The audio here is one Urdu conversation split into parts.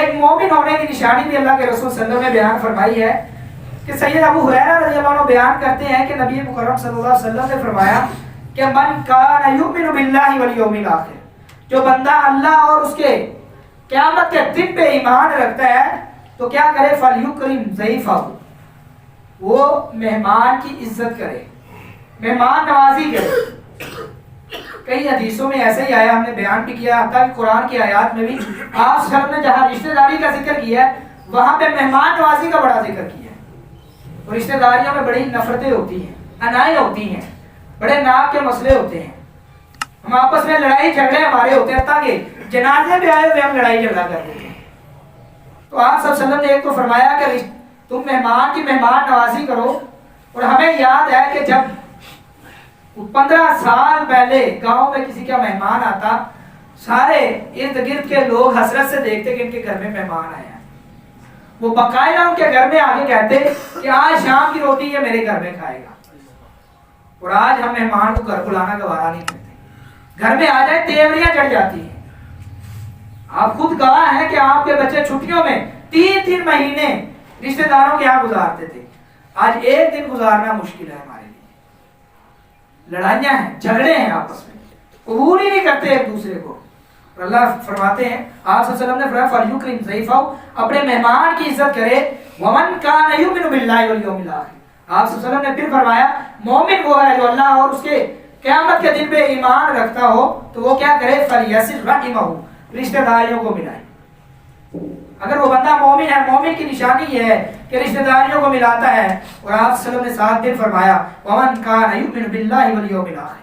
ایک مومن ہونے کی نشانی بھی اللہ کے رسول صلی اللہ علیہ وسلم نے بیان فرمائی ہے کہ سید ابو ہریرہ رضی اللہ عنہ بیان کرتے ہیں کہ نبی مکرم صلی اللہ علیہ وسلم نے فرمایا کہ من کان یؤمن باللہ والیوم الاخر، جو بندہ اللہ اور اس کے قیامت کے دن پہ ایمان رکھتا ہے تو کیا کرے، فلیکرم ضیفہ، وہ مہمان کی عزت کرے، مہمان نوازی کرے۔ کئی حدیثوں میں ایسے ہی آیا، ہم نے بیان بھی کیا، حتیٰ کہ قرآن کی آیات میں بھی آپ سب نے جہاں رشتہ داری کا ذکر کیا ہے وہاں پہ مہمان نوازی کا بڑا ذکر کیا ہے۔ اور رشتہ داریوں میں بڑی نفرتیں ہوتی ہیں، انائیں ہوتی ہیں، بڑے ناک کے مسئلے ہوتے ہیں، ہم آپس میں لڑائی جھگڑے ہمارے ہوتے ہیں، حتیٰ کہ جنازے میں آئے ہوئے ہم لڑائی جھگڑا کر دیتے ہیں۔ تو آپ صلی اللہ علیہ وسلم نے ایک تو فرمایا کہ تم مہمان کی مہمان نوازی کرو، اور ہمیں یاد ہے کہ جب 15 سال پہلے گاؤں میں کسی کا مہمان آتا، سارے ارد گرد کے لوگ حسرت سے دیکھتے کہ ان کے گھر میں مہمان آیا ہے، وہ باقاعدہ ان کے گھر میں آگے کہتے کہ آج شام کی روٹی یہ میرے گھر میں کھائے گا۔ اور آج ہم مہمان کو گھر بلانا گوارا نہیں کرتے، گھر میں آ جائے تیوریاں چڑھ جاتی ہیں۔ آپ خود گواہ ہیں کہ آپ کے بچے چھٹیوں میں 3 مہینے رشتہ داروں کے یہاں گزارتے تھے، آج ایک دن گزارنا مشکل ہے ہمارے لیے۔ لڑائیاں ہیں، جھگڑے ہیں، آپس میں قبول ہی نہیں کرتے ایک دوسرے کو۔ اور اللہ فرماتے ہیں، آپ صلی اللہ علیہ وسلم نے فرمایا فلیکرم ضیفہ، اپنے مہمان کی عزت کرے، ومن کان یؤمن باللہ والیوم الاخر۔ آپ صلی اللہ علیہ وسلم نے پھر فرمایا مومن وہ ہے جو اللہ اور اس کے قیامت کے دن پہ ایمان رکھتا ہو تو وہ کیا کرے، فلیصل رحمہ، رشتہ داریوں کو ملائے۔ اگر وہ بندہ مومن ہے، مومن کی نشانی یہ ہے کہ رشتہ داریوں کو ملاتا ہے۔ اور آپ صلی اللہ علیہ وسلم نے ساتھ دن فرمایا ومن کان یؤمن باللہ والیوم الاخر۔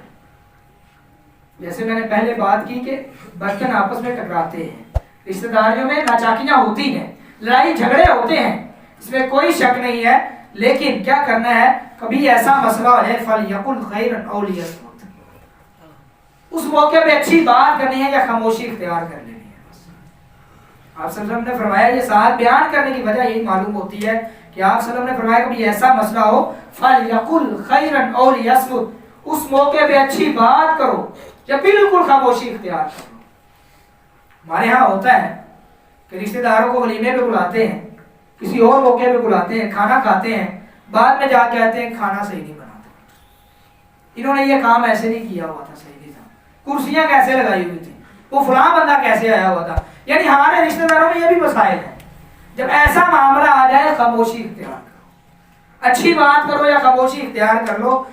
جیسے میں نے پہلے بات کی کہ برتن آپس میں ٹکراتے ہیں، رشتہ داریوں میں ناچاکیاں ہوتی ہیں، لڑائی جھگڑے ہوتے ہیں، اس میں کوئی شک نہیں ہے، لیکن کیا کرنا ہے، کبھی ایسا مسئلہ ہو جائے فلیقل خیرا او لیصمت، اس موقع پہ اچھی بات کرنی ہے یا خاموشی اختیار کر لینی ہے۔ آپ صلی اللہ علیہ وسلم نے فرمایا، یہ ساتھ بیان کرنے کی وجہ یہی معلوم ہوتی ہے کہ آپ صلی اللہ علیہ وسلم نے فرمایا کبھی ایسا مسئلہ ہو فلیقل خیرا او لیصمت، اس موقع پہ اچھی بات کرو یا بالکل خاموشی اختیار کرو۔ ہمارے ہاں ہوتا ہے کہ رشتہ داروں کو ولیمے پہ بلاتے ہیں، کسی اور موقع پہ بلاتے ہیں، کھانا کھاتے ہیں، بعد میں جا کے آتے ہیں کھانا صحیح نہیں بناتے، انہوں نے یہ کام ایسے نہیں کیا ہوا تھا، صحیح نہیں تھا، کرسیاں کیسے لگائی ہوئی تھی، وہ فلاں بندہ کیسے آیا ہوا تھا۔ یعنی ہمارے رشتہ داروں میں یہ بھی مسائل ہیں۔ جب ایسا معاملہ آ جائے خاموشی اختیار کرو، اچھی بات کرو یا خاموشی اختیار کر لو،